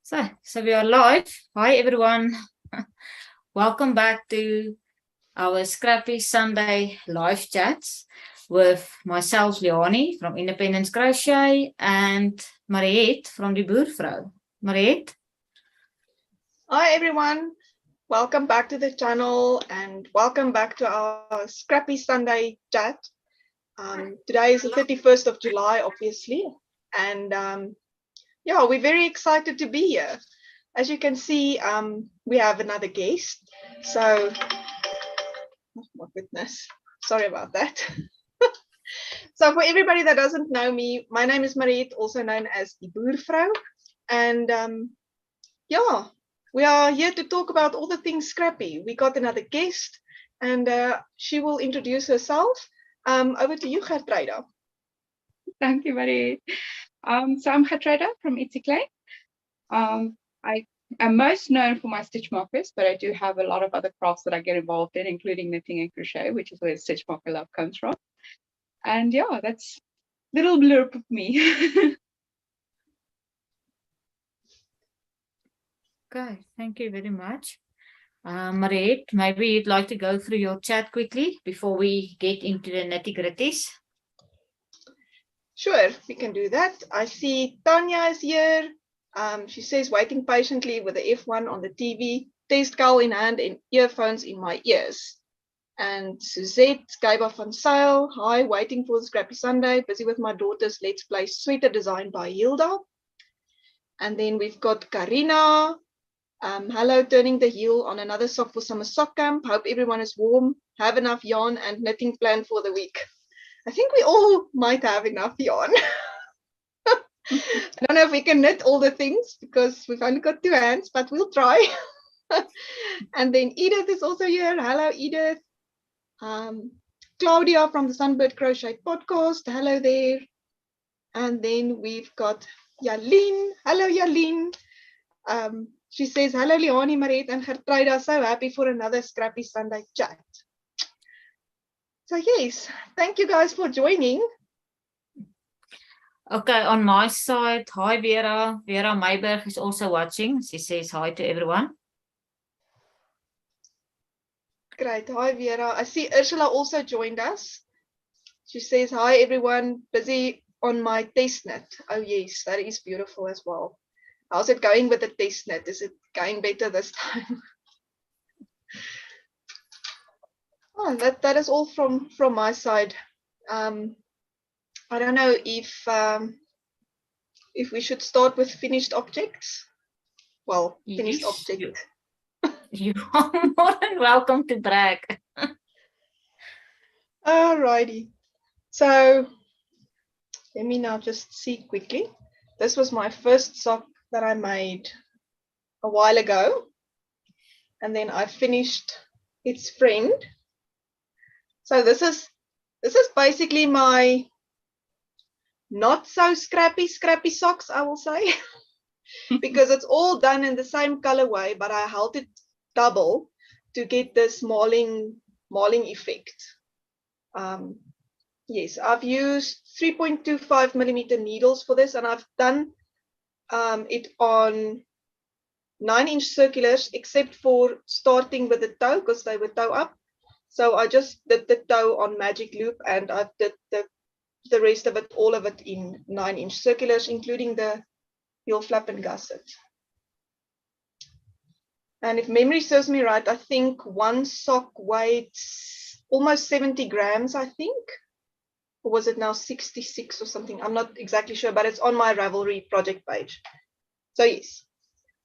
So we are live. Hi, everyone. Welcome back to our Scrappy Sunday live chats with myself, Leanie from Independence Crochet, and Mariette from the Boervrou. Mariette? Hi, everyone. Welcome back to the channel and welcome back to our Scrappy Sunday chat. Today is the 31st of July, obviously, and yeah, we're very excited to be here. As you can see, we have another guest. So, oh my goodness, sorry about that. So for everybody that doesn't know me, my name is Mariette, also known as the Boervrou. And yeah, we are here to talk about all the things Scrappy. We got another guest and she will introduce herself. Over to you, Gertruida. Thank you, Mariette. So I'm Gertruida from Ietsie Klein. I am most known for my stitch markers, but I do have a lot of other crafts that I get involved in, including knitting and crochet, which is where the stitch marker love comes from. And yeah, that's a little blurb of me. Okay, thank you very much. Mariette, maybe you'd like to go through your chat quickly before we get into the nitty-gritties. Sure, we can do that. I see Tanya is here. She says, waiting patiently with the F1 on the TV, test cowl in hand and earphones in my ears. And Suzette, Gaiba van Sail, hi, waiting for the Scrappy Sunday, busy with my daughter's Let's Play sweater design by Hilda. And then we've got Karina. Hello, turning the heel on another sock for summer sock camp. Hope everyone is warm, have enough yarn and knitting plan for the week. I think we all might have enough yarn. I don't know if we can knit all the things because we've only got 2 hands, but we'll try. And then Edith is also here. Hello, Edith. Claudia from the Sunbird Crochet Podcast. Hello there. And then we've got Yaline. Hello, Yaline. She says, hello, Leanie, Mariette, and Gertruida. So happy for another Scrappy Sunday chat. So yes, thank you guys for joining. Okay, on my side, hi Vera. Vera Mayberg is also watching. She says hi to everyone. Great, hi Vera. I see Ursula also joined us. She says, hi everyone, busy on my test knit. Oh yes, that is beautiful as well. How's it going with the test knit? Is it going better this time? Oh, that is all from my side. I don't know if we should start with finished objects. Well, finished object. You are more than welcome to brag. Alrighty. So let me now just see quickly. This was my first sock that I made a while ago. And then I finished its friend. So this is basically my not so scrappy socks, I will say, because it's all done in the same colorway, but I held it double to get this marling effect. Yes, I've used 3.25 millimeter needles for this, and I've done it on 9-inch circulars, except for starting with the toe because they were toe up. So I just did the toe on magic loop, and I did the rest of it, all of it in 9-inch circulars, including the heel flap and gusset. And if memory serves me right, I think one sock weighed almost 70 grams, I think. Or was it now 66 or something? I'm not exactly sure, but it's on my Ravelry project page. So yes,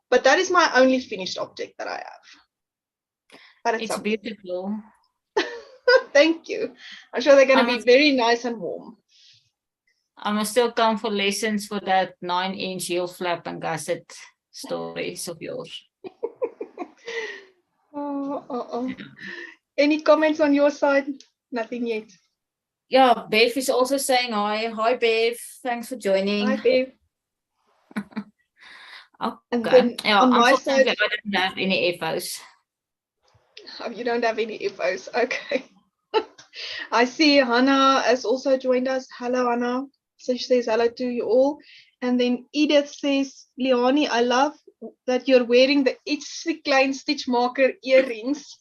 but that is my only finished object that I have. But it's beautiful. Thank you. I'm sure they're going to be very nice and warm. I must still come for lessons for that 9-inch heel flap and gusset stories of yours. Any comments on your side? Nothing yet. Yeah, Bev is also saying hi. Hi, Bev. Thanks for joining. Hi, Bev. Okay. Yeah, on my side, I don't have any FOs. Oh, you don't have any FOs. Okay. I see Hannah has also joined us. Hello, Hannah. So she says hello to you all. And then Edith says, Leanie, I love that you're wearing the Ietsie Klein stitch marker earrings.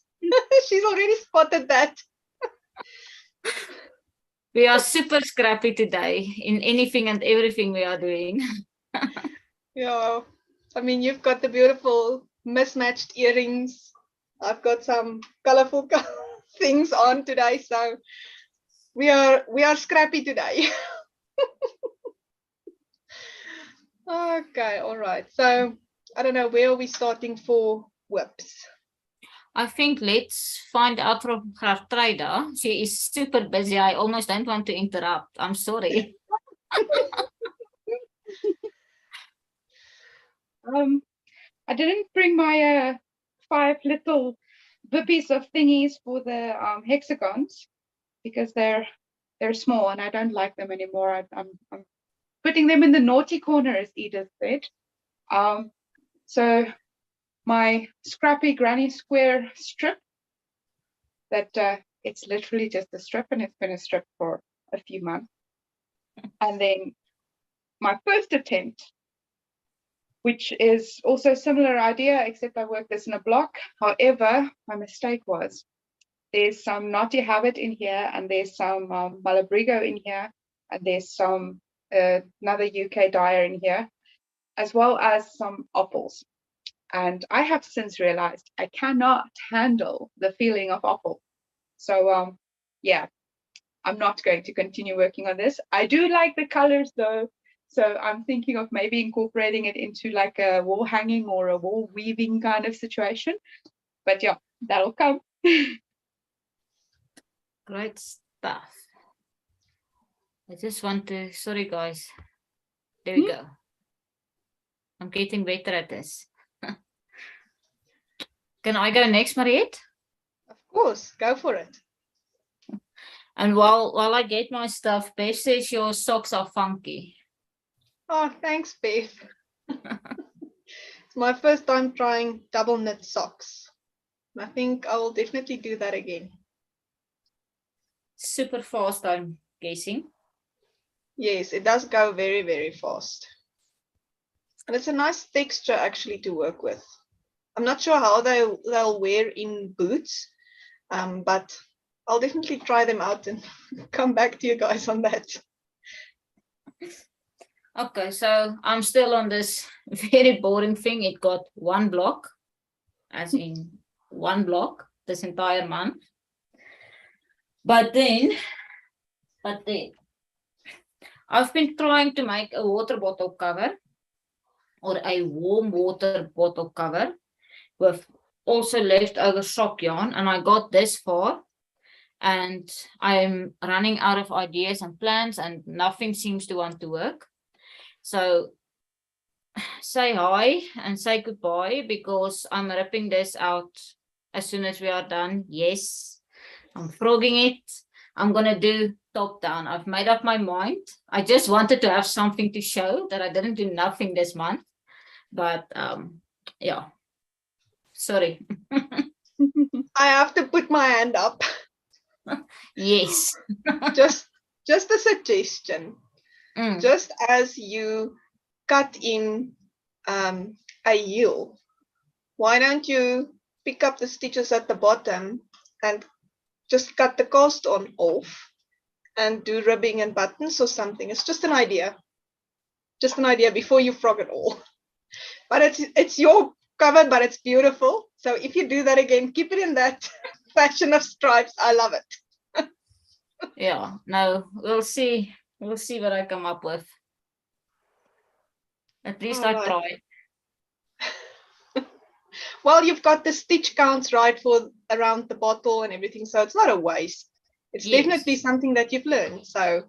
She's already spotted that. We are super scrappy today in anything and everything we are doing. Yeah, I mean, you've got the beautiful mismatched earrings. I've got some colorful things on today, so we are scrappy today. Okay, all right. So I don't know, where are we starting for whips? I think let's find out from Gertruida. She is super busy. I almost don't want to interrupt. I'm sorry. I didn't bring my 5 little bippies of thingies for the hexagons because they're small and I don't like them anymore. I'm putting them in the naughty corner, as Edith said. So my Scrappy Granny Square strip, that it's literally just a strip and it's been a strip for a few months. And then my first attempt, which is also a similar idea, except I worked this in a block. However, my mistake was there's some Naughty Habit in here, and there's some Malabrigo in here, and there's some another UK dyer in here, as well as some apples. And I have since realized I cannot handle the feeling of apple. So yeah, I'm not going to continue working on this. I do like the colors though. So I'm thinking of maybe incorporating it into like a wall hanging or a wall weaving kind of situation. But yeah, that'll come. Great stuff. I just want to, sorry guys. There we go. I'm getting better at this. Can I go next, Mariette? Of course, go for it. And while I get my stuff, Beth says your socks are funky. Oh, thanks, Beth. It's my first time trying double knit socks. I think I will definitely do that again. Super fast, I'm guessing. Yes, it does go very, very fast. And it's a nice texture actually to work with. I'm not sure how they'll wear in boots, but I'll definitely try them out and come back to you guys on that. Okay, so I'm still on this very boring thing. It got one block, as in one block this entire month. But then I've been trying to make a water bottle cover or a warm water bottle cover with also leftover sock yarn, and I got this far and I'm running out of ideas and plans and nothing seems to want to work. So say hi and say goodbye because I'm ripping this out as soon as we are done. Yes, I'm frogging it. I'm gonna do top down. I've made up my mind. I just wanted to have something to show that I didn't do nothing this month. But yeah, sorry. I have to put my hand up. Yes. just a suggestion. Just as you cut in a heel, why don't you pick up the stitches at the bottom and just cut the cast on off and do ribbing and buttons or something. It's just an idea. Just an idea before you frog it all. But it's your cover, but it's beautiful. So if you do that again, keep it in that fashion of stripes. I love it. Yeah, no, we'll see. We'll see what I come up with. At least I tried. Well, you've got the stitch counts right for around the bottle and everything, so it's not a waste. It's definitely something that you've learned. So,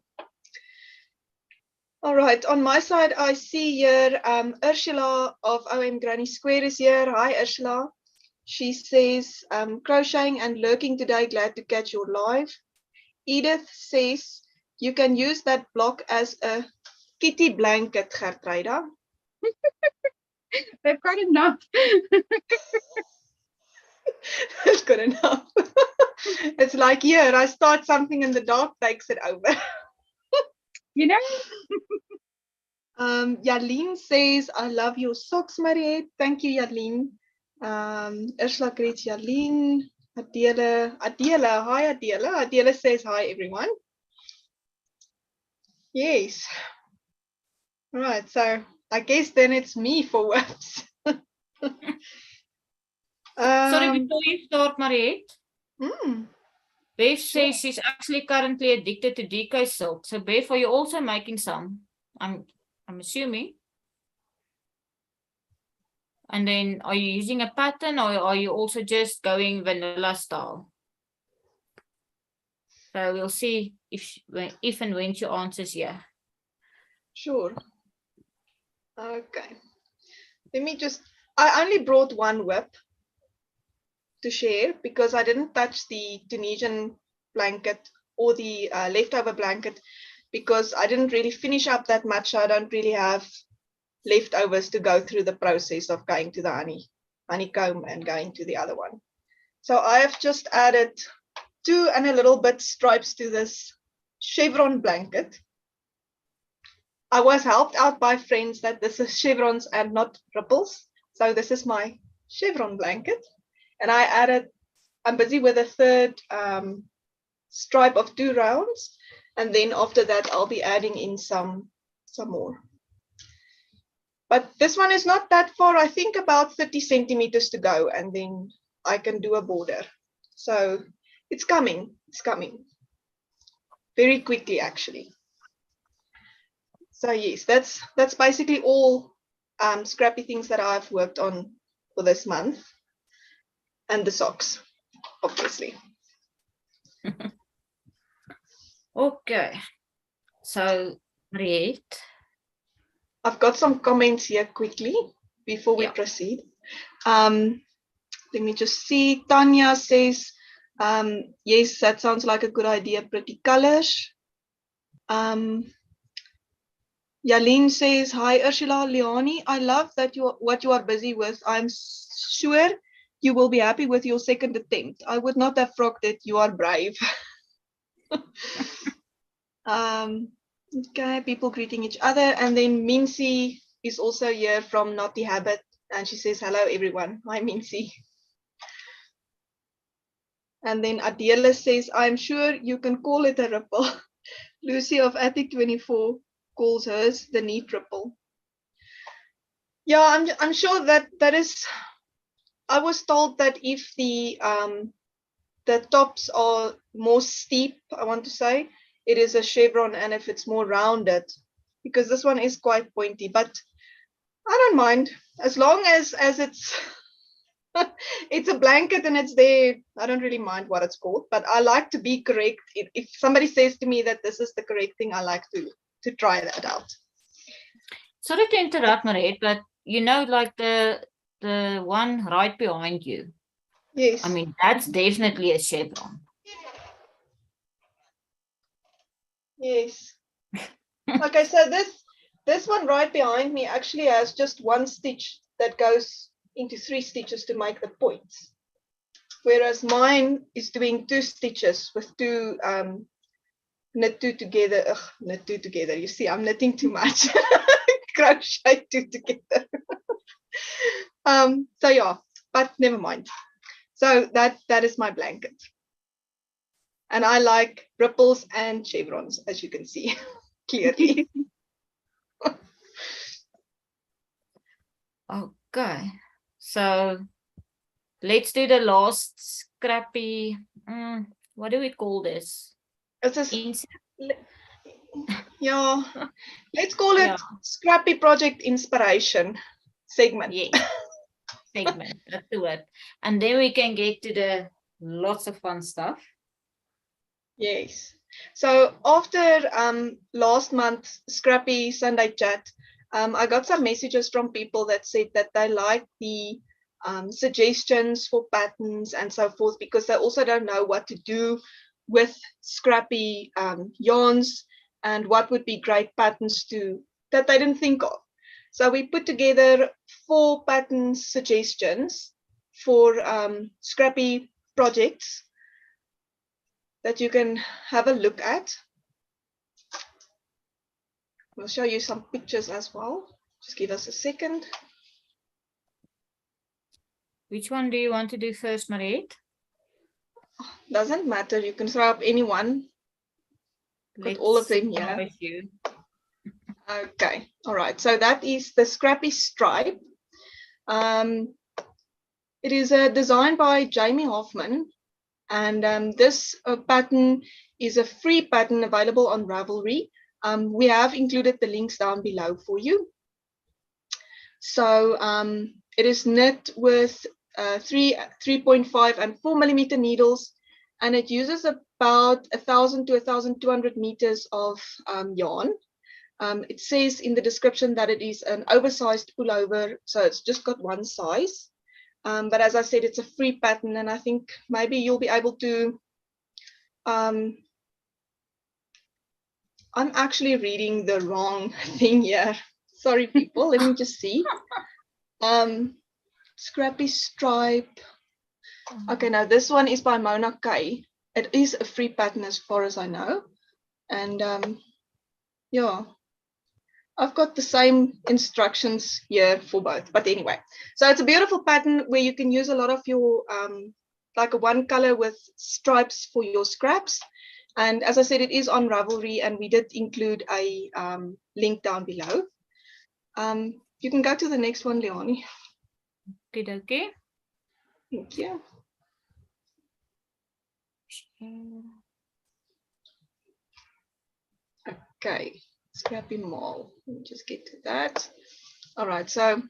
all right, on my side, I see here Ursula of OM Granny Square is here. Hi, Ursula. She says, crocheting and lurking today, glad to catch your live. Edith says, you can use that block as a kitty blanket, Gertruida. They've got enough. It's good enough. It's like, here, I start something and the dog takes it over. You know? Yaleen says, I love your socks, Mariette. Thank you, Yaleen. Ursula greets Yaleen. Adela, hi Adela. Adela says hi, everyone. Yes. Right, so I guess then it's me for WAPs. Sorry, before you start, Mariette. Bev Sure. says she's actually currently addicted to DK silk. So Bev, are you also making some? I'm assuming. And then are you using a pattern or are you also just going vanilla style? So we'll see if and when she answers yeah. Sure. Okay. Let me just, I only brought one whip to share because I didn't touch the Tunisian blanket or the leftover blanket because I didn't really finish up that much. So I don't really have leftovers to go through the process of going to the honeycomb and going to the other one. So I have just added 2 and a little bit stripes to this chevron blanket. I was helped out by friends that this is chevrons and not ripples. So this is my chevron blanket. And I'm busy with a third stripe of 2 rounds. And then after that, I'll be adding in some more. But this one is not that far. I think about 30 centimeters to go. And then I can do a border. So it's coming. It's coming. Very quickly, actually. So yes, that's basically all scrappy things that I've worked on for this month. And the socks, obviously. Okay. So Mariette. I've got some comments here quickly before we proceed. Let me just see. Tanya says, yes, that sounds like a good idea. Pretty colors. Yaleen says, hi, Ursula, Leanie. I love that what you are busy with. I'm sure you will be happy with your second attempt. I would not have frogged it. You are brave. Okay, people greeting each other. And then Mincy is also here from Naughty Habit. And she says, hello, everyone. Hi, Mincy. And then Adela says, I'm sure you can call it a ripple. Lucy of Attic 24 calls hers the neat ripple. Yeah, I'm sure that is. I was told that if the tops are more steep, I want to say, it is a chevron, and if it's more rounded, because this one is quite pointy, but I don't mind as long as it's it's a blanket and it's there. I don't really mind what it's called, but I like to be correct. If somebody says to me that this is the correct thing, I like to try that out. Sorry to interrupt, Mariette, but you know, like the one right behind you. Yes. I mean, that's definitely a chevron. Yes. Okay, so this one right behind me actually has just 1 stitch that goes into 3 stitches to make the points, whereas mine is doing 2 stitches with 2 knit 2 together. Knit 2 together. You see, I'm knitting too much. Crochet 2 together. So yeah, but never mind. So that is my blanket, and I like ripples and chevrons, as you can see clearly. Okay, so let's do the last scrappy. What do we call this? Yeah, let's call it Scrappy Project Inspiration segment. Yes, segment. That's the word. And then we can get to the lots of fun stuff. Yes. So after last month's Scrappy Sunday Chat, I got some messages from people that said that they like the suggestions for patterns and so forth, because they also don't know what to do with scrappy yarns and what would be great patterns that they didn't think of. So we put together 4 pattern suggestions for scrappy projects that you can have a look at. We'll show you some pictures as well. Just give us a second. Which one do you want to do first, Mariette? Doesn't matter. You can throw up any one. Put all of them here. With you. Okay. All right. So that is the Scrappy Stripe. It is designed by Jamie Hoffman, and this pattern is a free pattern available on Ravelry. We have included the links down below for you. So it is knit with 3.5 and 4 millimeter needles, and it uses about 1,000 to 1,200 meters of yarn. It says in the description that it is an oversized pullover, so it's just got one size. But as I said, it's a free pattern, and I think maybe you'll be able to. I'm actually reading the wrong thing here. Sorry, people. Let me just see. Scrappy Stripe. Okay, now this one is by Mona Kay. It is a free pattern as far as I know. And yeah, I've got the same instructions here for both. But anyway, so it's a beautiful pattern where you can use a lot of your, like a one color with stripes for your scraps. And as I said, it is on Ravelry, and we did include a link down below. You can go to the next one, Leanie. Okay. Thank you. Okay, Scrappy Marl. Let me just get to that. All right, so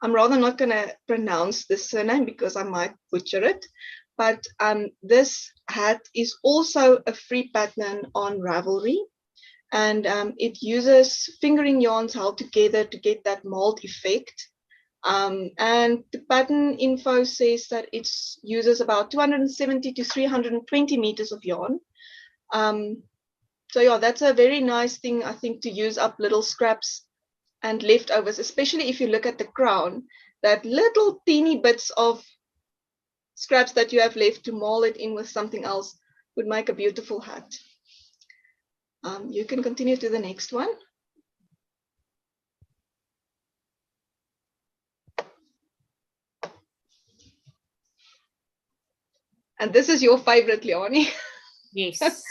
I'm rather not going to pronounce the surname because I might butcher it. But this hat is also a free pattern on Ravelry, and it uses fingering yarns held together to get that mold effect. And the pattern info says that it uses about 270 to 320 meters of yarn. So yeah, that's a very nice thing, I think, to use up little scraps and leftovers, especially if you look at the crown, that little teeny bits of scraps that you have left to mold it in with something else would make a beautiful hat. You can continue to the next one. And this is your favorite, Leanie. Yes.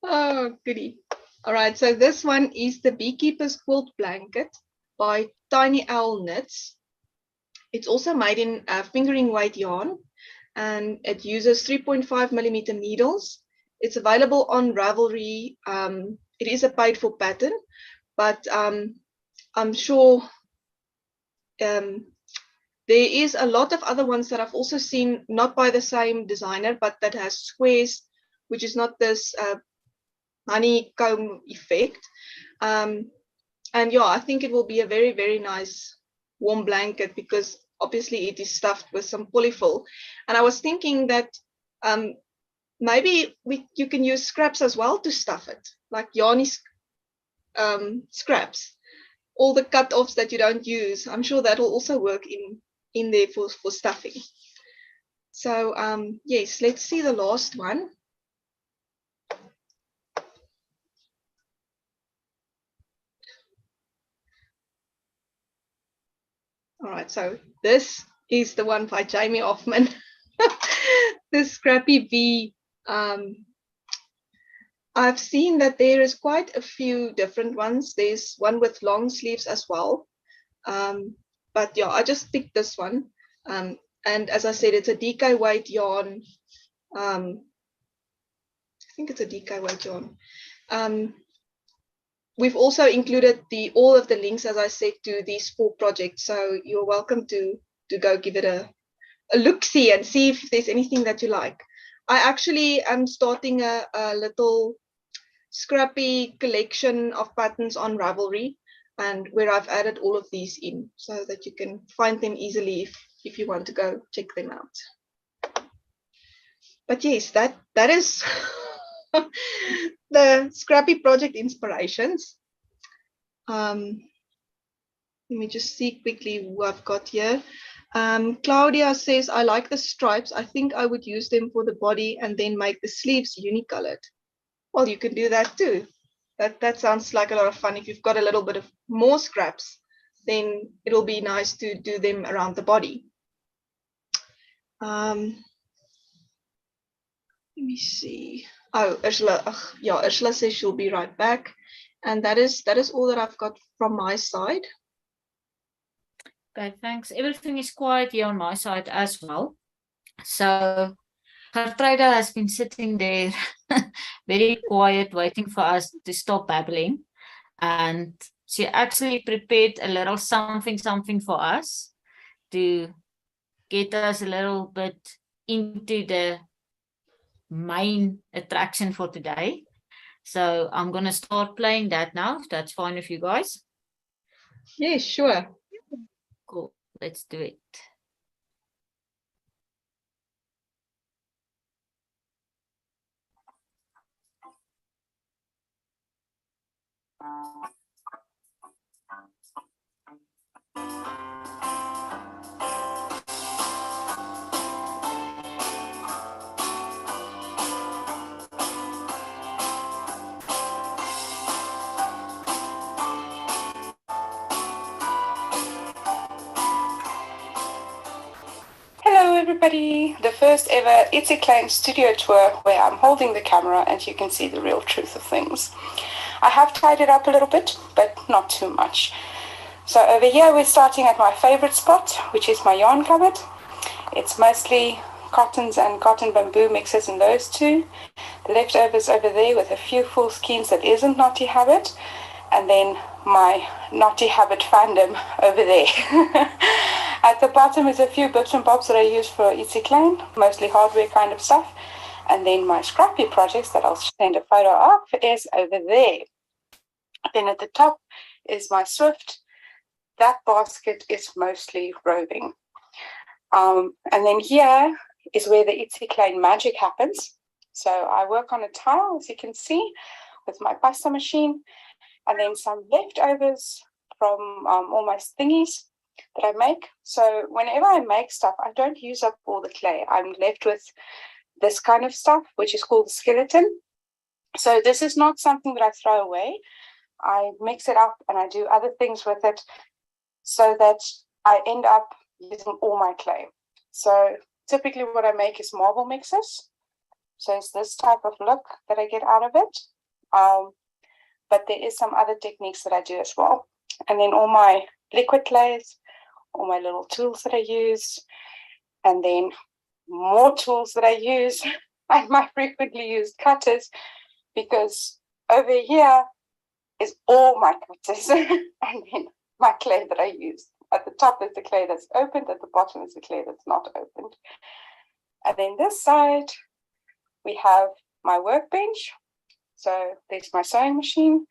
Oh, goody. All right, so this one is the Beekeepers quilt blanket by Tiny Owl Knits. It's also made in fingering weight yarn, and it uses 3.5 millimeter needles. It's available on Ravelry. It is a paid for pattern, but I'm sure there is a lot of other ones that I've also seen, not by the same designer, but that has squares, which is not this honeycomb effect. And yeah, I think it will be a very, very nice warm blanket because obviously it is stuffed with some polyfill. And I was thinking that maybe you can use scraps as well to stuff it, like yarny scraps, all the cut-offs that you don't use. I'm sure that will also work in there for stuffing. So yes, let's see the last one. All right, so this is the one by Jamie Hoffman, the Scrappy V. I've seen that there is quite a few different ones. There's one with long sleeves as well. But yeah, I just picked this one. And as I said, it's a DK weight yarn. I think it's a DK weight yarn. We've also included all of the links, as I said, to these 4 projects. So you're welcome to go give it a look-see and see if there's anything that you like. I actually am starting a little scrappy collection of patterns on Ravelry, and where I've added all of these in so that you can find them easily if you want to go check them out. But yes, that is the Scrappy project inspirations. Let me just see quickly who I've got here. Claudia says, I like the stripes. I think I would use them for the body and then make the sleeves unicolored. Well, you can do that too. That sounds like a lot of fun. If you've got a little bit of more scraps, then it'll be nice to do them around the body. Let me see. Oh, Ursula, yeah, Ursula says she'll be right back. And that is all that I've got from my side. Okay, thanks. Everything is quiet here on my side as well. So Gertruida has been sitting there very quiet, waiting for us to stop babbling. And she actually prepared a little something for us to get us a little bit into the main attraction for today. So I'm going to start playing that now, if that's fine with you guys. Yeah, sure. Cool. Let's do it. Hello everybody, the first ever Ietsie Klein studio tour where I'm holding the camera and you can see the real truth of things. I have tied it up a little bit, but not too much. So over here we're starting at my favorite spot, which is my yarn cupboard. It's mostly cottons and cotton bamboo mixes in those two. The leftovers over there with a few full skeins that isn't Knotty Habit, and then my Knotty Habit fandom over there. At the bottom is a few bits and bobs that I use for Ietsie Klein, mostly hardware kind of stuff. And then my Scrappy projects that I'll send a photo of is over there. Then at the top is my Swift. That basket is mostly roving. And then here is where the Ietsie Klein magic happens. So I work on a tile, as you can see, with my pasta machine, and then some leftovers from all my thingies that I make. So whenever I make stuff, I don't use up all the clay. I'm left with this kind of stuff, which is called the skeleton. So this is not something that I throw away. I mix it up and I do other things with it so that I end up using all my clay. So typically what I make is marble mixes. So it's this type of look that I get out of it. But there is some other techniques that I do as well. And then all my liquid clays, all my little tools that I use, and then more tools that I use, and my frequently used cutters, because over here is all my cutters, and then my clay that I use. At the top is the clay that's opened, at the bottom is the clay that's not opened. And then this side, we have my workbench. So there's my sewing machine,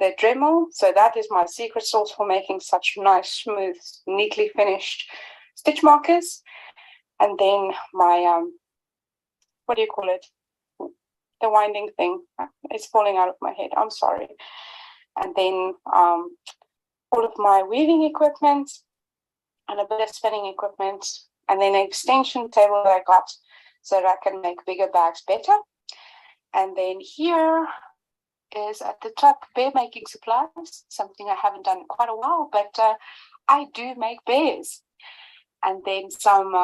the Dremel. So that is my secret sauce for making such nice, smooth, neatly finished stitch markers. And then my, what do you call it? The winding thing. It's falling out of my head. I'm sorry. And then all of my weaving equipment and a bit of spinning equipment. And then an extension table that I got so that I can make bigger bags better. And then here is at the top bear making supplies, something I haven't done in quite a while, but I do make bears. And then some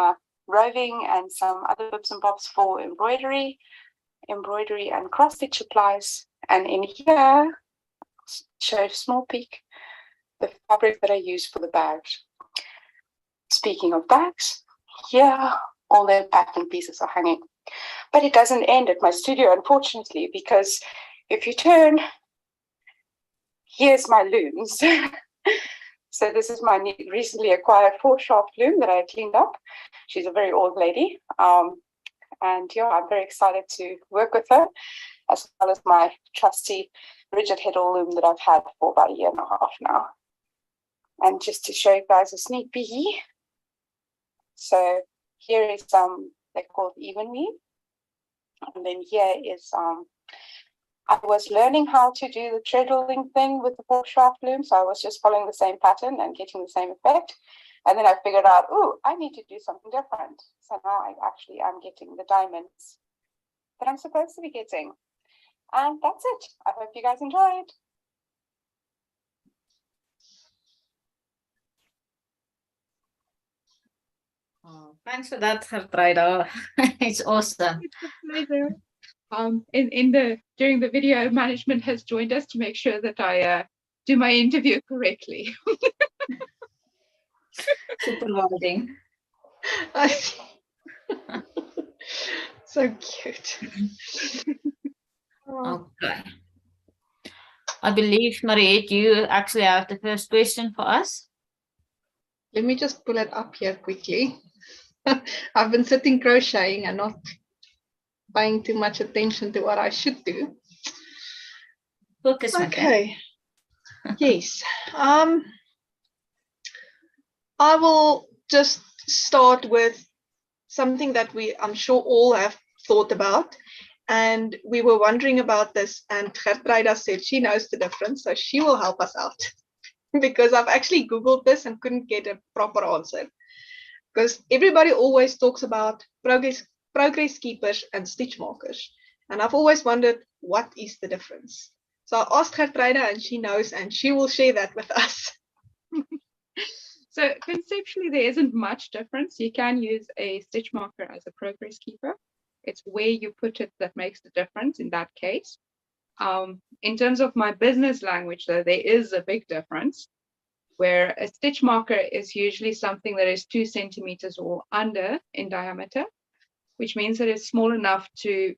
roving and some other bits and bobs for embroidery and cross stitch supplies. And in here, show a small peek, the fabric that I use for the bags. Speaking of bags, here all the pattern pieces are hanging. But it doesn't end at my studio, unfortunately, because if you turn, here's my looms. So this is my recently acquired 4-shaft loom that I cleaned up. She's a very old lady. And yeah, I'm very excited to work with her, as well as my trusty rigid heddle loom that I've had for about 1.5 years now. And just to show you guys a sneak peek. So here is they're called even weave. And then here is I was learning how to do the treadling thing with the 4-shaft loom, so I was just following the same pattern and getting the same effect. And then I figured out, oh, I need to do something different. So now I actually am getting the diamonds that I'm supposed to be getting. And that's it. I hope you guys enjoyed. Oh, thanks for that, Gertruida. It's awesome. It's a pleasure. During the video, management has joined us to make sure that I do my interview correctly. Supervising. So cute. Okay. I believe, Mariette, you actually have the first question for us. Let me just pull it up here quickly. I've been sitting crocheting and not paying too much attention to what I should do. Focus, my friend. Okay. Yes. I will just start with something that I'm sure all have thought about. And we were wondering about this, and Gertruida said she knows the difference, so she will help us out. Because I've actually Googled this and couldn't get a proper answer. Because everybody always talks about progress keepers and stitch markers. And I've always wondered, what is the difference? So I asked Gertruida, and she knows, and she will share that with us. So conceptually, there isn't much difference. You can use a stitch marker as a progress keeper. It's where you put it that makes the difference in that case. In terms of my business language, though, there is a big difference, where a stitch marker is usually something that is 2 centimeters or under in diameter, which means that it's small enough to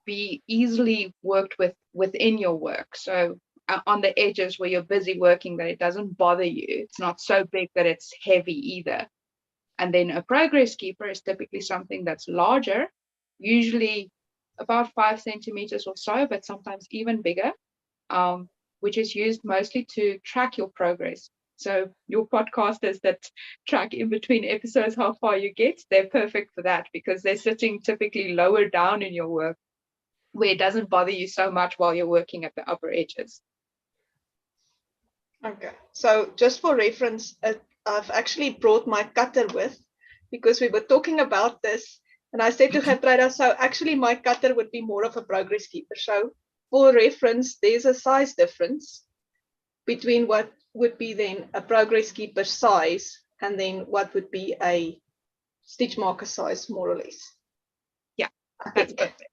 be easily worked with within your work. So on the edges where you're busy working, that it doesn't bother you. It's not so big that it's heavy either. And then a progress keeper is typically something that's larger, usually about 5 centimeters or so, but sometimes even bigger, which is used mostly to track your progress. So your podcasters that track in between episodes how far you get, they're perfect for that because they're sitting typically lower down in your work where it doesn't bother you so much while you're working at the upper edges. Okay, so just for reference, I've actually brought my cutter with because we were talking about this, and I said to Gertruida, so actually my cutter would be more of a progress keeper. So for reference, there's a size difference between what would be then a progress keeper size and then what would be a stitch marker size, more or less. Yeah, that's perfect.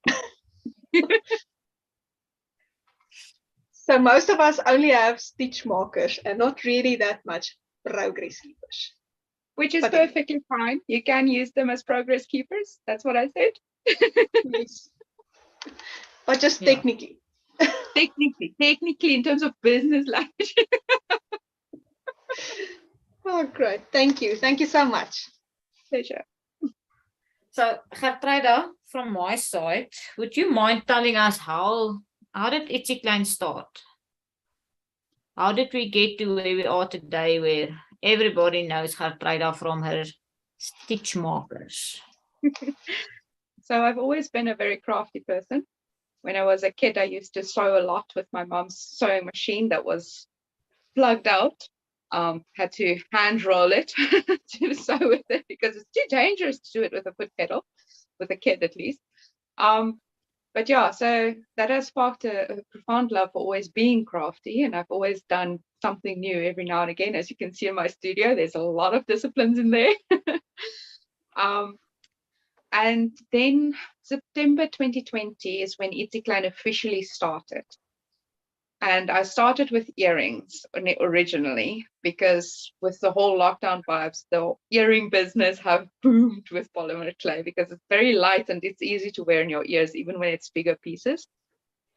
So most of us only have stitch markers and not really that much progress keepers. Which is perfectly fine. You can use them as progress keepers. That's what I said. Yes. But just technically. Technically, in terms of business language. Oh, great. Thank you. Thank you so much. Pleasure. So, Gertruida, from my side, would you mind telling us how did Ietsie Klein start? How did we get to where we are today, where everybody knows Gertruida from her stitch markers? So I've always been a very crafty person. When I was a kid, I used to sew a lot with my mom's sewing machine that was plugged out. Had to hand roll it to sew with it because it's too dangerous to do it with a foot pedal, with a kid at least. But yeah, so that has sparked a profound love for always being crafty, and I've always done something new every now and again. As you can see in my studio, there's a lot of disciplines in there. And then September 2020 is when Ietsie Klein officially started. And I started with earrings originally because with the whole lockdown vibes, the earring business have boomed with polymer clay because it's very light and it's easy to wear in your ears, even when it's bigger pieces.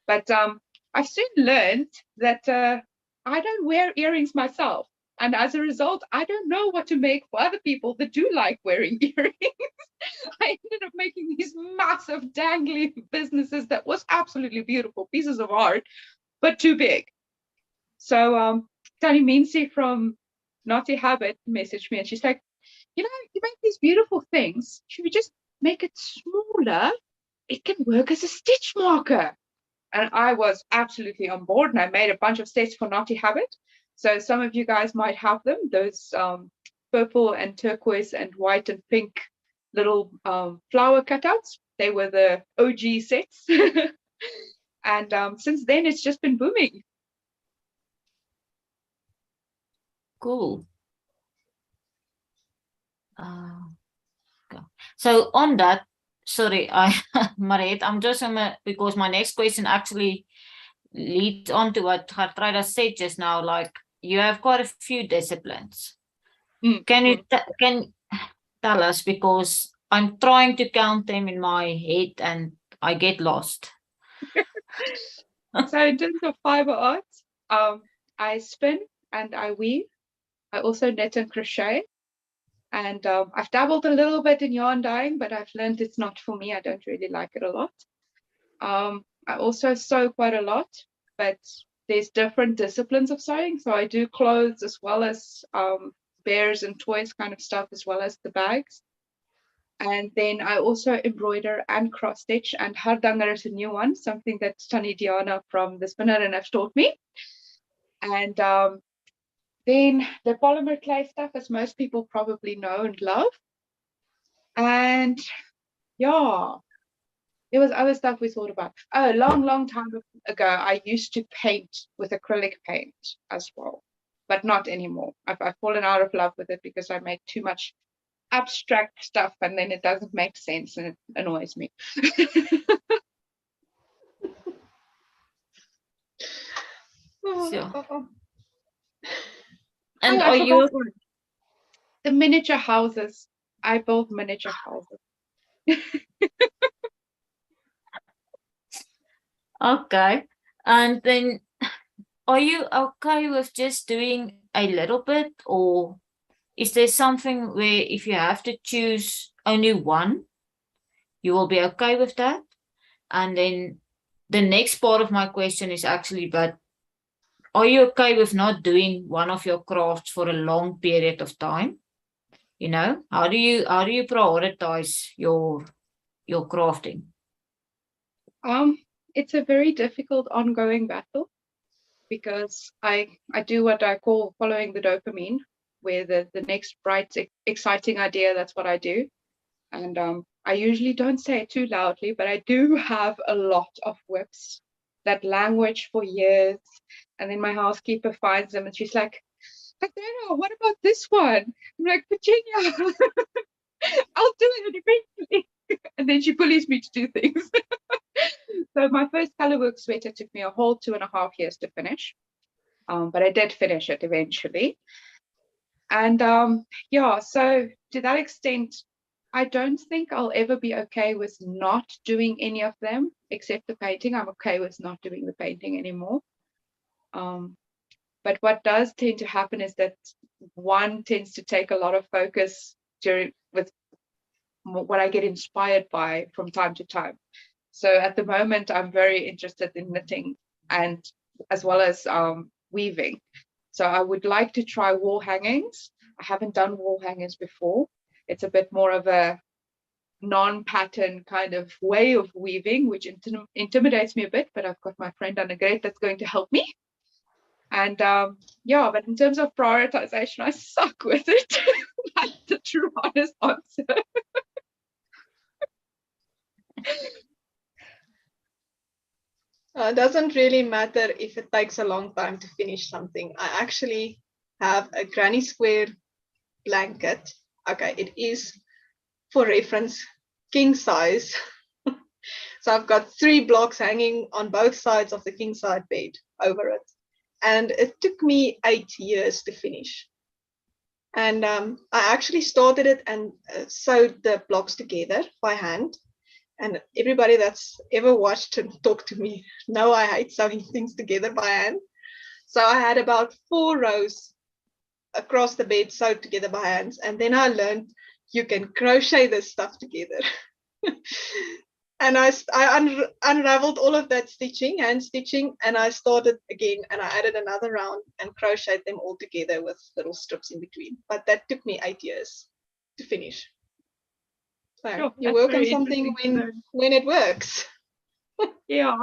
But I soon learned that I don't wear earrings myself. And as a result, I don't know what to make for other people that do like wearing earrings. I ended up making these massive dangly businesses that was absolutely beautiful pieces of art, but too big. So Tanny Mincy from Naughty Habit messaged me and she's like, you know, you make these beautiful things. Should we just make it smaller? It can work as a stitch marker. And I was absolutely on board and I made a bunch of sets for Naughty Habit. So some of you guys might have them, those purple and turquoise and white and pink little flower cutouts. They were the OG sets. And since then, it's just been booming. Cool. Okay. So on that, sorry, Mariette, I'm just gonna, because my next question actually leads on to what Gertruida said just now, like you have quite a few disciplines. Can you can tell us, because I'm trying to count them in my head and I get lost. So in terms of fiber arts, I spin and I weave. I also knit and crochet. And I've dabbled a little bit in yarn dyeing, but I've learned it's not for me. I don't really like it a lot. I also sew quite a lot, but there's different disciplines of sewing. So I do clothes as well as bears and toys kind of stuff, as well as the bags. And then I also embroider and cross stitch, and hardanger is a new one, something that Tannie Diana from the Spinner and have taught me. And then the polymer clay stuff, as most people probably know and love. And yeah, there was other stuff we thought about. Oh, a long time ago, I used to paint with acrylic paint as well, but not anymore. I've fallen out of love with it because I make too much abstract stuff and then it doesn't make sense and it annoys me. So, and I are you forgot one. The miniature houses? I build miniature houses. okay? And then are you okay with just doing a little bit, or is there something where if you have to choose only one, you will be okay with that? And then the next part of my question is actually, but are you okay with not doing one of your crafts for a long period of time? You know, how do you prioritize your crafting? It's a very difficult ongoing battle because I do what I call following the dopamine, where the next bright, exciting idea, that's what I do. And I usually don't say it too loudly, but I do have a lot of whips that languish for years. And then my housekeeper finds them and she's like, Adela, what about this one? I'm like, Virginia, I'll do it eventually. And then she bullies me to do things. So my first colorwork sweater took me a whole 2.5 years to finish. But I did finish it eventually. And yeah, so to that extent, I don't think I'll ever be okay with not doing any of them except the painting. I'm okay with not doing the painting anymore. But what does tend to happen is that one tends to take a lot of focus with what I get inspired by from time to time. So at the moment, I'm very interested in knitting and as well as weaving. So I would like to try wall hangings. I haven't done wall hangings before. It's a bit more of a non-pattern kind of way of weaving, which intimidates me a bit, but I've got my friend Annegret that's going to help me. And yeah, but in terms of prioritization, I suck with it. That's the true honest answer. It doesn't really matter if it takes a long time to finish something. I actually have a granny square blanket. Okay, it is, for reference, king size. So I've got 3 blocks hanging on both sides of the king size bed over it. And it took me 8 years to finish. And I actually started it and sewed the blocks together by hand. And everybody that's ever watched and talked to me know I hate sewing things together by hand. So I had about 4 rows across the bed sewed together by hands. And then I learned you can crochet this stuff together. And I unraveled all of that stitching, hand stitching, and I started again and I added another round and crocheted them all together with little strips in between. But that took me 8 years to finish. So Sure, you work on something when it works. Yeah.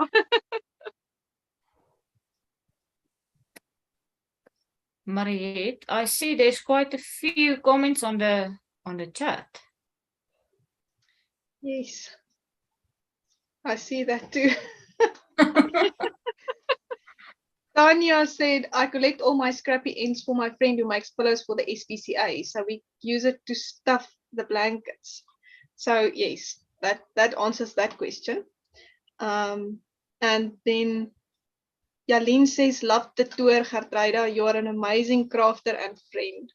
Mariette, I see there's quite a few comments on the chat. Yes, I see that too. Tanya said, I collect all my scrappy ends for my friend who makes pillows for the SPCA. So we use it to stuff the blankets. So yes, that answers that question. And then Yaleen says, love the tour, Gertruida. You're an amazing crafter and friend.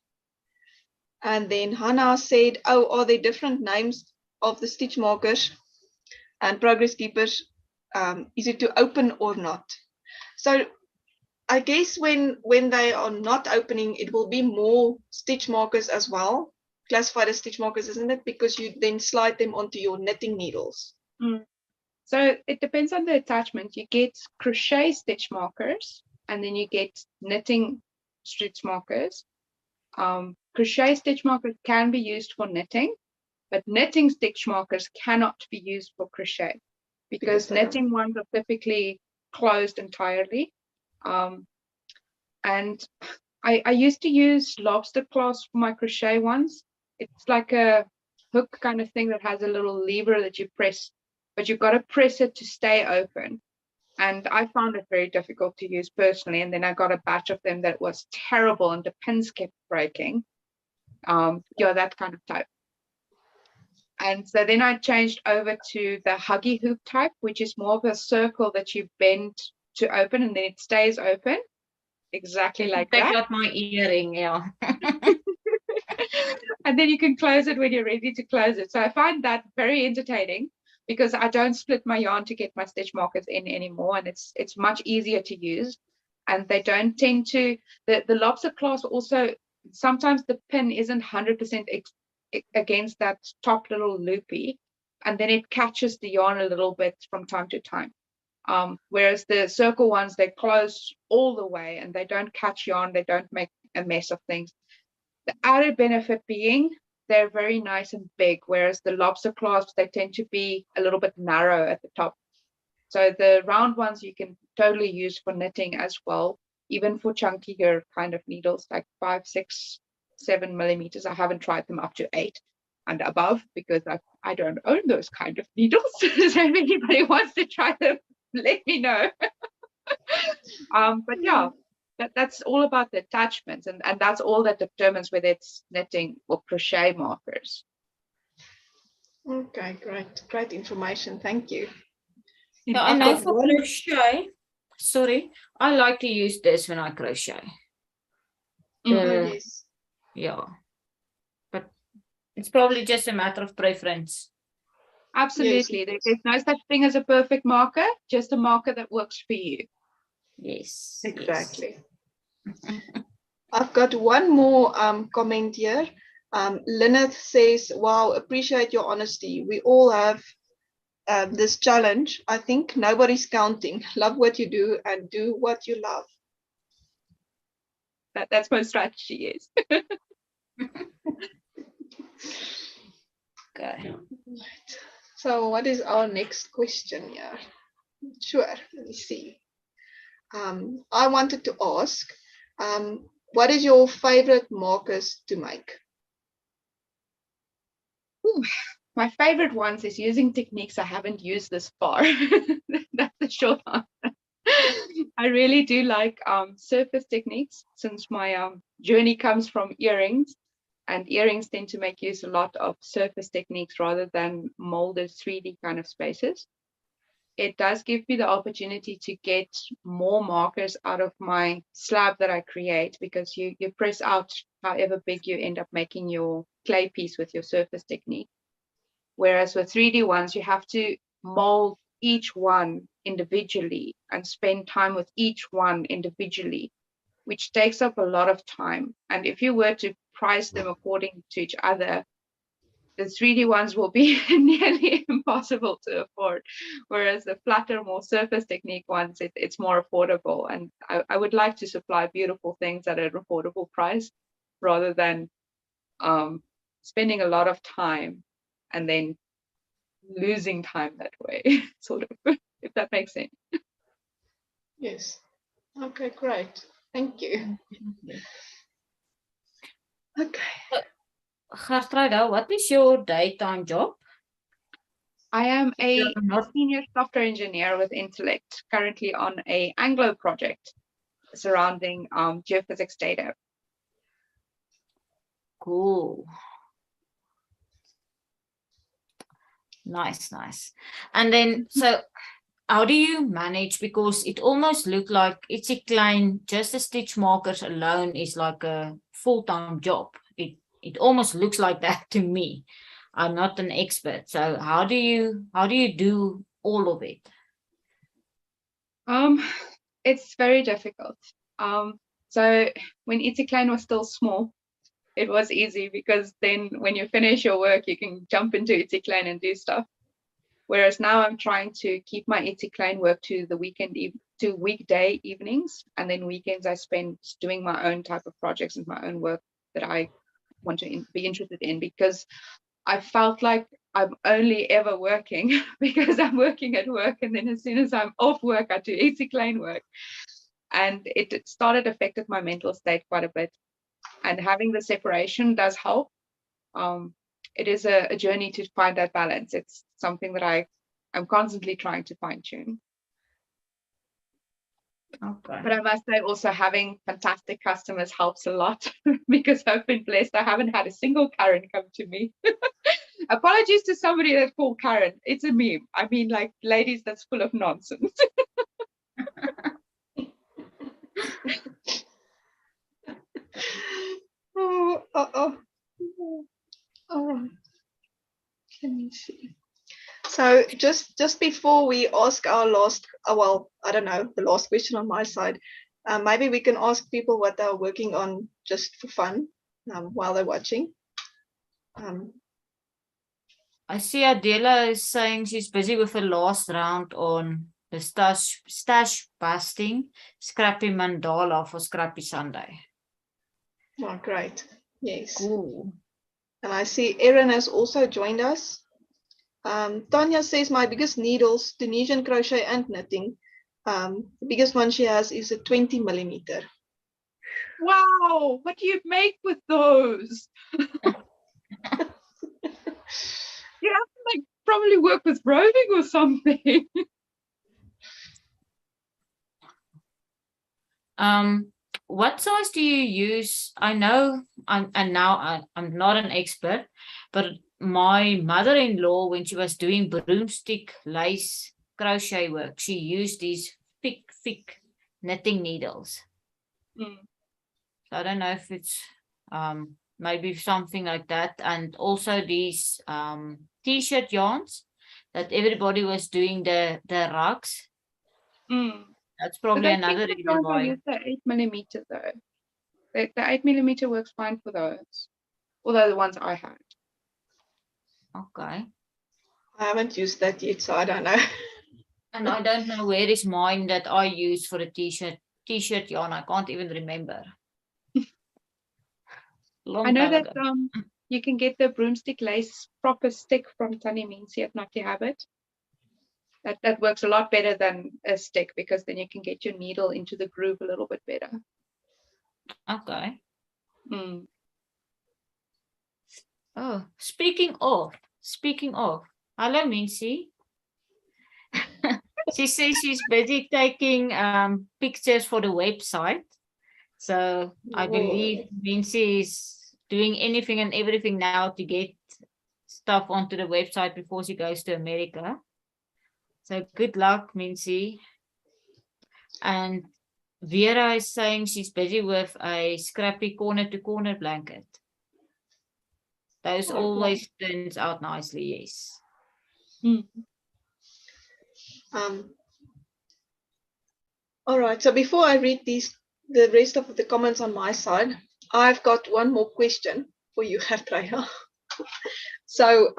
And then Hannah said, oh, are there different names of the stitch markers and progress keepers? Is it to open or not? So I guess when they are not opening, it will be more stitch markers as well, classified as stitch markers, isn't it? Because you then slide them onto your knitting needles. So it depends on the attachment. You get crochet stitch markers, and then you get knitting stitch markers. Crochet stitch markers can be used for knitting, but knitting stitch markers cannot be used for crochet because knitting ones are typically closed entirely. And I used to use lobster claws for my crochet ones. It's like a hook kind of thing that has a little lever that you press, but you've got to press it to stay open. And I found it very difficult to use personally. And then I got a batch of them that was terrible and the pins kept breaking. Yeah, that kind of type. And so then I changed over to the huggy hoop type, which is more of a circle that you bend to open and then it stays open. Exactly like that. Take out my earring, yeah. And then you can close it when you're ready to close it. So I find that very entertaining because I don't split my yarn to get my stitch markers in anymore, and it's much easier to use. And they don't tend to, the lobster claws also, sometimes the pin isn't 100% against that top little loopy, and then it catches the yarn a little bit from time to time. Whereas the circle ones, they close all the way and they don't catch yarn, they don't make a mess of things. The added benefit being they're very nice and big, whereas the lobster claws, they tend to be a little bit narrow at the top. So the round ones you can totally use for knitting as well, even for chunkier kind of needles like 5, 6, 7 millimeters. I haven't tried them up to 8 and above because I don't own those kind of needles. So if anybody wants to try them, let me know. But yeah, that's all about the attachments, and that's all that determines whether it's knitting or crochet markers. Okay, great information. Thank you. Yeah, I know for crochet, sorry, I like to use this when I crochet. Yes. Yeah, but it's probably just a matter of preference. Absolutely. Yes. There's no such thing as a perfect marker, just a marker that works for you. Yes. Exactly. Yes. I've got one more comment here. Lynette says, wow, appreciate your honesty. We all have this challenge. I think nobody's counting. Love what you do and do what you love. That's my strategy is. Okay. Right. So what is our next question here? Sure, let me see. I wanted to ask, what is your favorite markers to make? Ooh, my favorite ones is using techniques I haven't used this far. That's the short answer. I really do like surface techniques, since my journey comes from earrings, and earrings tend to make use a lot of surface techniques rather than molded 3D kind of spaces. It does give me the opportunity to get more markers out of my slab that I create, because you press out however big you end up making your clay piece with your surface technique. Whereas with 3D ones, you have to mold each one individually and spend time with each one individually, which takes up a lot of time. And if you were to price them according to each other, the 3D ones will be nearly impossible to afford, whereas the flatter, more surface technique ones, it's more affordable. And I would like to supply beautiful things at an affordable price rather than spending a lot of time and then losing time that way, sort of, if that makes sense. Yes. Okay, great. Thank you. Okay. Gertruida, what is your daytime job? I am a not senior software engineer with Intellect, currently on a Anglo project surrounding geophysics data. cool. Nice, nice. And then, so how do you manage? Because it almost looked like Ietsie Klein, just the stitch markers alone is like a full-time job. It almost looks like that to me. I'm not an expert. So how do you do all of it? It's very difficult. So when Ietsie Klein was still small, it was easy because then when you finish your work, you can jump into Ietsie Klein and do stuff. Whereas now I'm trying to keep my Ietsie Klein work to the weekday evenings, and then weekends I spend doing my own type of projects and my own work that I want to be interested in, because I felt like I'm only ever working because I'm working at work, and then as soon as I'm off work, I do Ietsie Klein work. And it started affected my mental state quite a bit. And having the separation does help. It is a journey to find that balance. It's something that I'm constantly trying to fine tune. Okay. But I must say also having fantastic customers helps a lot because I've been blessed. I haven't had a single Karen come to me. Apologies to somebody that called Karen. It's a meme. I mean, like, ladies, that's full of nonsense. Oh, let me see. So just before we ask our last, well, I don't know, the last question on my side, maybe we can ask people what they're working on just for fun while they're watching. I see Adela is saying she's busy with the last round on the stash busting Scrappy Mandala for Scrappy Sunday. Oh, great. Yes. Cool. And I see Erin has also joined us. Tanya says my biggest needles, Tunisian crochet and knitting. The biggest one she has is a 20 millimeter. Wow, what do you make with those? You have to like probably work with roving or something. What size do you use? I know I'm not an expert, but my mother-in-law, when she was doing broomstick lace crochet work, she used these thick knitting needles. Mm. So I don't know if it's maybe something like that. And also these t-shirt yarns that everybody was doing the rugs. Mm. That's probably another reason why. I use the 8 millimeter though. The 8 millimeter works fine for those. Although the ones I had. Okay. I haven't used that yet, so I don't know. And I don't know where is mine that I use for the t-shirt yarn. I can't even remember. I know that you can get the broomstick lace proper stick from Tannie Mincy at Not to Have It. That works a lot better than a stick because then you can get your needle into the groove a little bit better. Okay. Mm. Oh, speaking of, hello Mincy. She says she's busy taking pictures for the website. So I believe Mincy is doing anything and everything now to get stuff onto the website before she goes to America. So good luck, Mincy. And Vera is saying she's busy with a Scrappy corner-to-corner blanket. Those always turns out nicely, yes. Mm. All right, so before I read the rest of the comments on my side, I've got one more question for you, Gertruida. So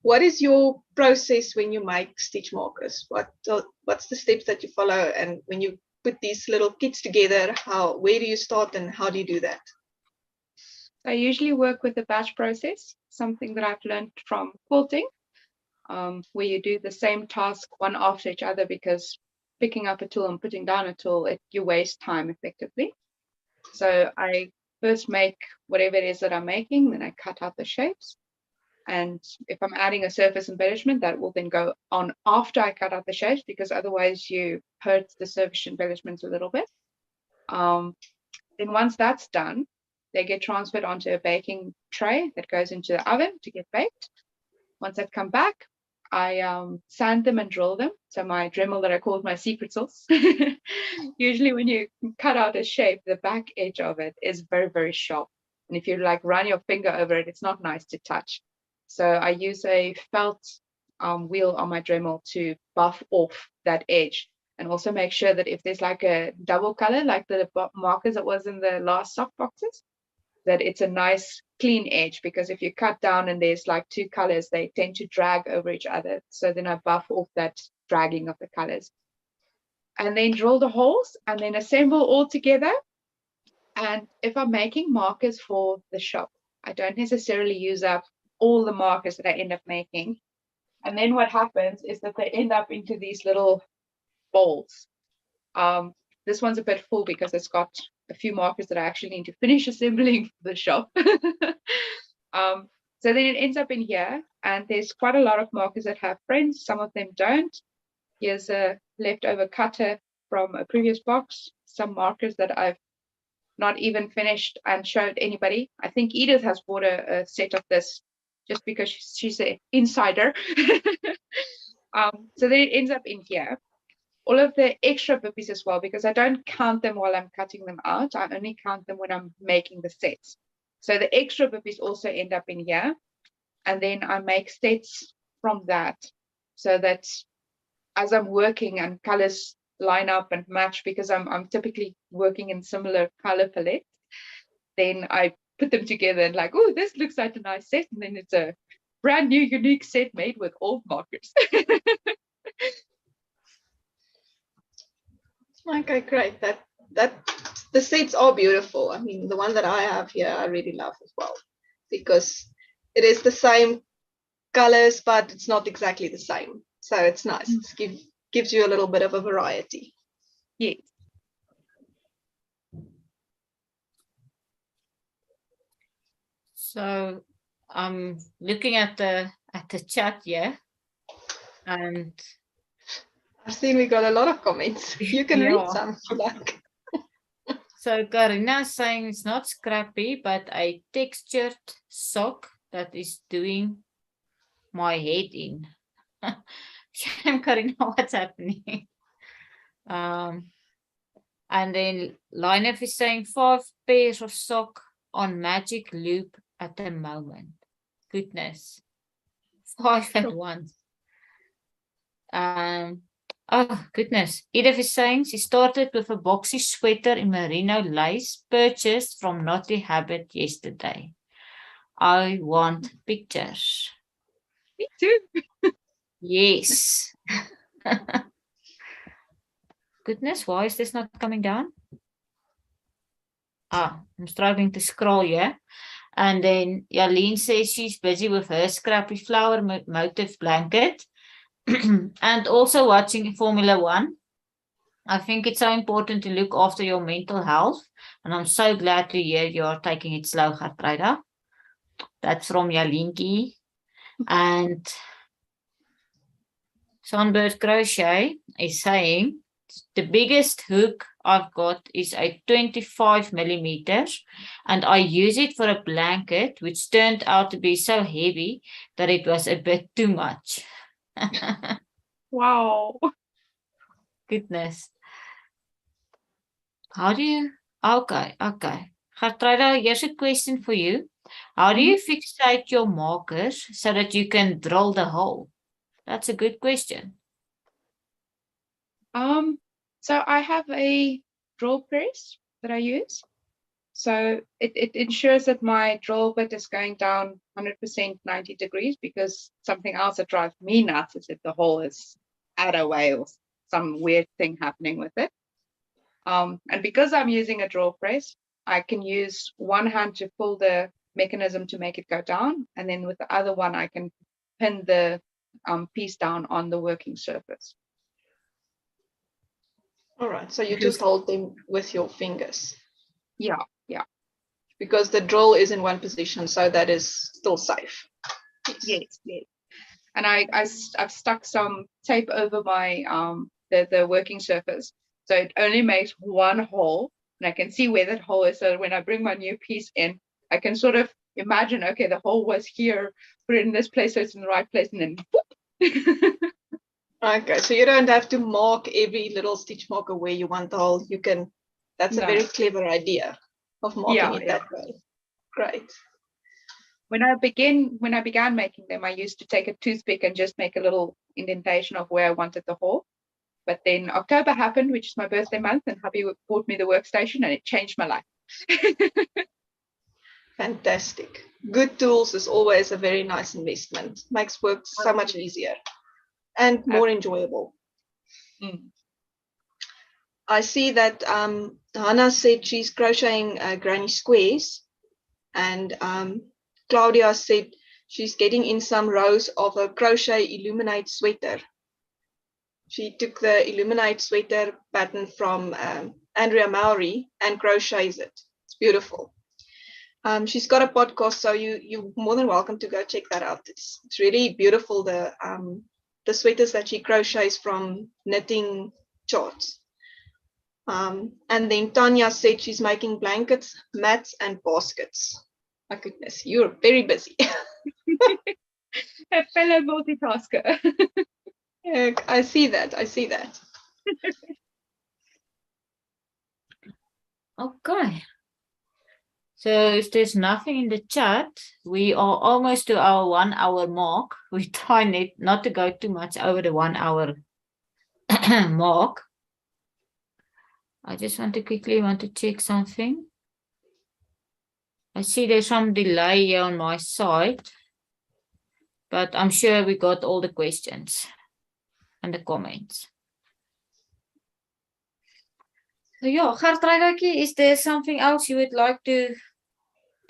what is your process when you make stitch markers? What's the steps that you follow? And when you put these little kits together, where do you start and how do you do that? I usually work with the batch process, something that I've learned from quilting, where you do the same task one after each other, because picking up a tool and putting down a tool, you waste time effectively. So I first make whatever it is that I'm making, then I cut out the shapes. And if I'm adding a surface embellishment, that will then go on after I cut out the shapes, because otherwise you hurt the surface embellishments a little bit. Then once that's done, they get transferred onto a baking tray that goes into the oven to get baked. Once I've come back, I sand them and drill them. So my Dremel that I called my secret sauce. Usually when you cut out a shape, the back edge of it is very, very sharp. And if you like run your finger over it, it's not nice to touch. So I use a felt wheel on my Dremel to buff off that edge, and also make sure that if there's like a double color, like the markers that was in the last sock boxes, that it's a nice clean edge, because if you cut down and there's like two colors, they tend to drag over each other. So then I buff off that dragging of the colors, and then drill the holes and then assemble all together. And if I'm making markers for the shop, I don't necessarily use up all the markers that I end up making. And then what happens is that they end up into these little bowls. This one's a bit full because it's got a few markers that I actually need to finish assembling for the shop. So then it ends up in here, and there's quite a lot of markers that have friends. Some of them don't. Here's a leftover cutter from a previous box. Some markers that I've not even finished and showed anybody. I think Edith has bought a set of this just because she's an insider. So then it ends up in here. All of the extra bippies as well, because I don't count them while I'm cutting them out. I only count them when I'm making the sets. So the extra bippies also end up in here. And then I make sets from that, so that as I'm working and colors line up and match, because I'm typically working in similar color palettes, then I put them together and like, oh, this looks like a nice set. And then it's a brand new, unique set made with old markers. Okay, great. That the sets are beautiful. I mean, the one that I have here, I really love as well, because it is the same colors, but it's not exactly the same. So it's nice. It gives you a little bit of a variety. Yes. So I'm looking at the chat here, and I've seen we got a lot of comments. You can read Yeah. some if you like. so Karina's saying it's not scrappy, but a textured sock that is doing my head in. Shame, Karina, what's happening? And then Linef is saying 5 pairs of sock on magic loop at the moment. Goodness. 5 at once. Oh, goodness. Edith is saying she started with a boxy sweater in merino lace purchased from Naughty Habit yesterday. I want pictures. Me too. Yes. Goodness, why is this not coming down? I'm struggling to scroll here. And then Yaleen says she's busy with her Scrappy flower motif blanket. And also watching Formula One. I think it's so important to look after your mental health. And I'm so glad to hear you're taking it slow, Gertruida. That's from Yalinki. And Sunbird Crochet is saying, the biggest hook I've got is a 25 millimeters, and I use it for a blanket, which turned out to be so heavy that it was a bit too much. Wow. Goodness. How do you, okay. Gertruida, here's a question for you. How do you fixate your markers so that you can drill the hole? That's a good question. So I have a drill press that I use. So it ensures that my drill bit is going down 100% 90 degrees, because something else that drives me nuts is if the hole is out of way or some weird thing happening with it. And because I'm using a drill press, I can use one hand to pull the mechanism to make it go down, and then with the other one I can pin the piece down on the working surface. All right, so you just hold them with your fingers. Yeah. Because the drill is in one position, so that is still safe. Yes. Yes, yes. And I've stuck some tape over my the working surface, so it only makes one hole, and I can see where that hole is. So when I bring my new piece in, I can sort of imagine, okay, the hole was here, put it in this place, so it's in the right place, and then whoop. Okay, so you don't have to mark every little stitch marker where you want the hole. You can. That's a very clever idea of marking it that way. Great. When I began making them, I used to take a toothpick and just make a little indentation of where I wanted the hole. But then October happened, which is my birthday month, and hubby bought me the workstation, and it changed my life. Fantastic. Good tools is always a very nice investment. Makes work so much easier and more enjoyable. Mm. I see that Hannah said she's crocheting granny squares, and Claudia said she's getting in some rows of a crochet illuminate sweater. She took the illuminate sweater pattern from Andrea Mowry and crochets it. It's beautiful. She's got a podcast, so you're more than welcome to go check that out. It's really beautiful, the sweaters that she crochets from knitting charts. And then Tanya said she's making blankets, mats, and baskets. My goodness, you're very busy. A fellow multitasker. Yeah, I see that. I see that. Okay. So if there's nothing in the chat, we are almost to our 1 hour mark. We try not to go too much over the 1 hour mark. I just want to check something. I see there's some delay here on my side, but I'm sure we got all the questions and the comments. So yeah, Gertruida, is there something else you would like to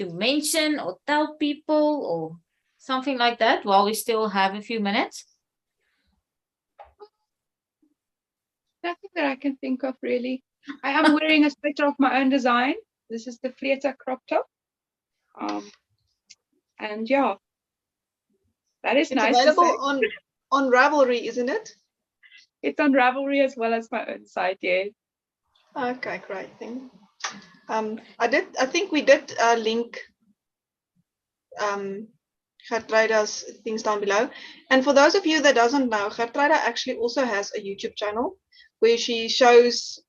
mention or tell people or something like that while we still have a few minutes? Nothing that I can think of, really. I am wearing a sweater of my own design. This is the Fleeta crop top. And yeah, that is nice. It's available on Ravelry, isn't it? It's on Ravelry as well as my own site, yeah. Okay, great thing. I think we did link Gertruida's things down below. And for those of you that doesn't know, Gertruida actually also has a YouTube channel where she shows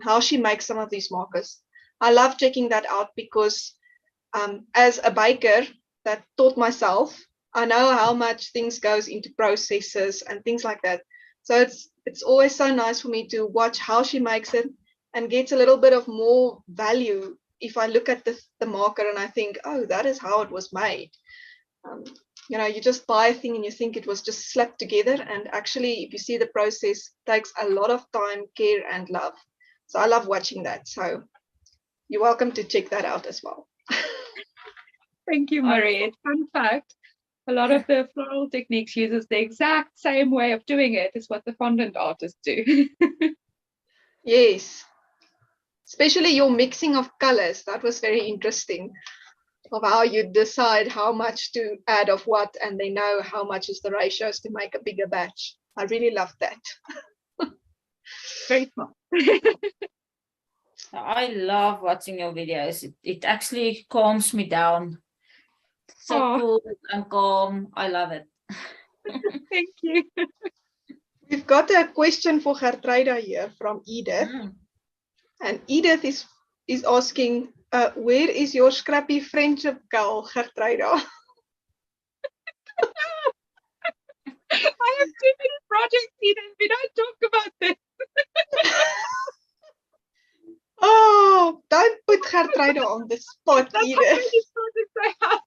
how she makes some of these markers. I love checking that out because as a baker that taught myself, I know how much things goes into processes and things like that. So it's always so nice for me to watch how she makes it and gets a little bit of more value if I look at the marker and I think, oh, that is how it was made. You know, you just buy a thing and you think it was just slapped together, and actually if you see the process, it takes a lot of time, care and love. So I love watching that. So you're welcome to check that out as well. Thank you, Mariette. Fun fact, a lot of the floral techniques uses the exact same way of doing it as what the fondant artists do. Yes, especially your mixing of colors. That was very interesting, of how you decide how much to add of what, and they know how much is the ratios to make a bigger batch. I really love that. Very smart. I love watching your videos. It actually calms me down. So cool and calm. I love it. Thank you. We've got a question for Gertruida here from Edith. And Edith is asking, where is your scrappy friendship girl, Gertruida? I have too many projects, Edith. We don't talk about this. Oh, don't put Gertruida on the spot, That's Edith. how many projects I have.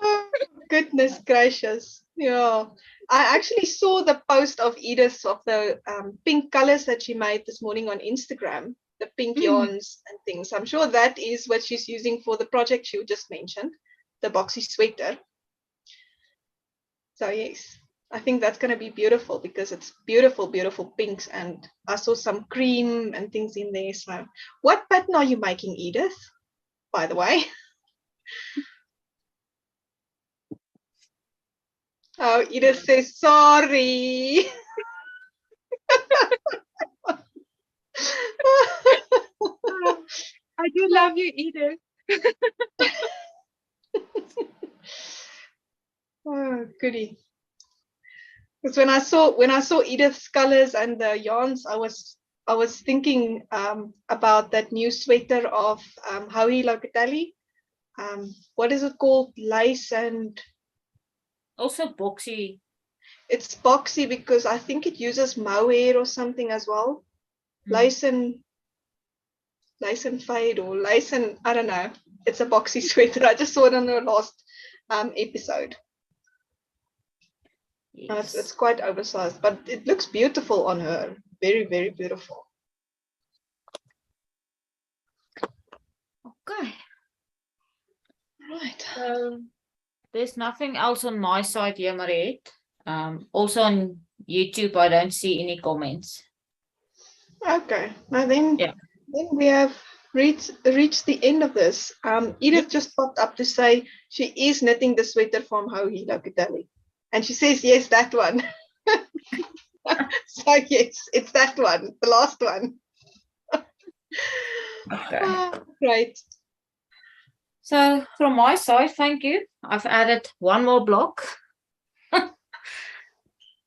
Oh, goodness gracious. Yeah. I actually saw the post of Edith of the pink colors that she made this morning on Instagram, the pink yarns and things. I'm sure that is what she's using for the project you just mentioned, the boxy sweater. So yes, I think that's going to be beautiful because it's beautiful, beautiful pinks. And I saw some cream and things in there. So what pattern are you making, Edith, by the way? Oh, Edith says sorry. I do love you, Edith. Oh, goody. Because when I saw Edith's colors and the yarns, I was thinking about that new sweater of Howie Locatelli. What is it called? Lace and Also boxy. it's boxy because I think it uses mohair or something as well. Lace and fade or lace and I don't know. It's a boxy sweater. I just saw it on the last episode. Yes. It's quite oversized, but it looks beautiful on her. Very, very beautiful. Okay. Right. There's nothing else on my side here, Mariette. Also on YouTube, I don't see any comments. Okay. Now then, Yeah. then we have reached the end of this. Edith just popped up to say she is knitting the sweater from Howie Locatelli. And she says, yes, that one. So yes, it's that one, the last one. Okay. Great. So from my side, thank you. I've added one more block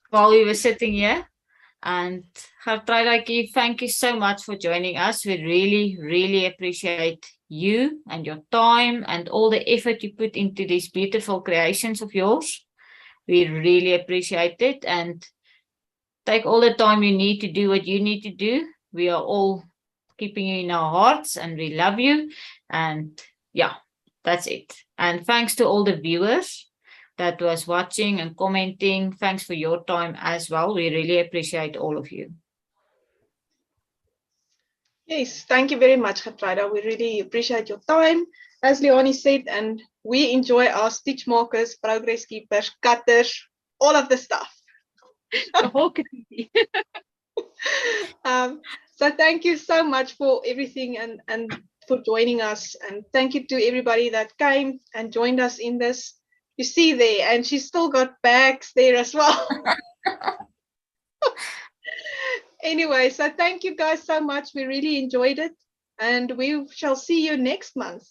while we were sitting here. And Gertruida, thank you so much for joining us. We really, really appreciate you and your time and all the effort you put into these beautiful creations of yours. We really appreciate it, and take all the time you need to do what you need to do. We are all keeping you in our hearts and we love you. And yeah, that's it. And thanks to all the viewers that was watching and commenting. Thanks for your time as well. We really appreciate all of you. Yes, thank you very much, Gertruida. We really appreciate your time, as Leanie said, and we enjoy our stitch markers, progress keepers, cutters, all of the stuff. The whole community. So thank you so much for everything and for joining us. And thank you to everybody that came and joined us in this. You see there, and she's still got bags there as well. Anyway, so thank you guys so much. We really enjoyed it. And we shall see you next month.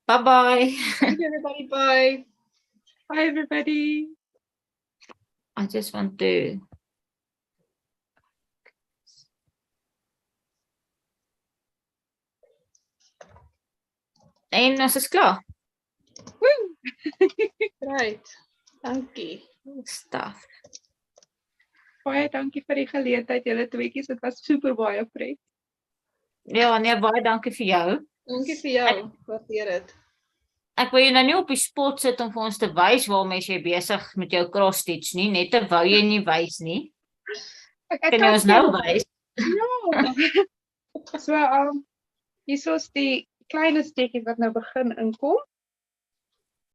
Bye-bye. Thank you, everybody. Bye. Bye, everybody. I just want to... En ons is klaar. Woo! Right. Dankie. Stuff. Baie dankie vir die geleentheid, julle tweeetjies. Dit was super baie pret. Ja, nee, baie dankie vir jou. Dankie vir jou. Waardeer dit. Ek wil jou nou nie op die spot sit om vir ons te wys waarmee jy besig met jou cross stitch nie. Net te wou jy nie wys nie. Ek Kan jy ons nou wys? Ja. So, hier is die kleine stekkies wat nou begin inkom.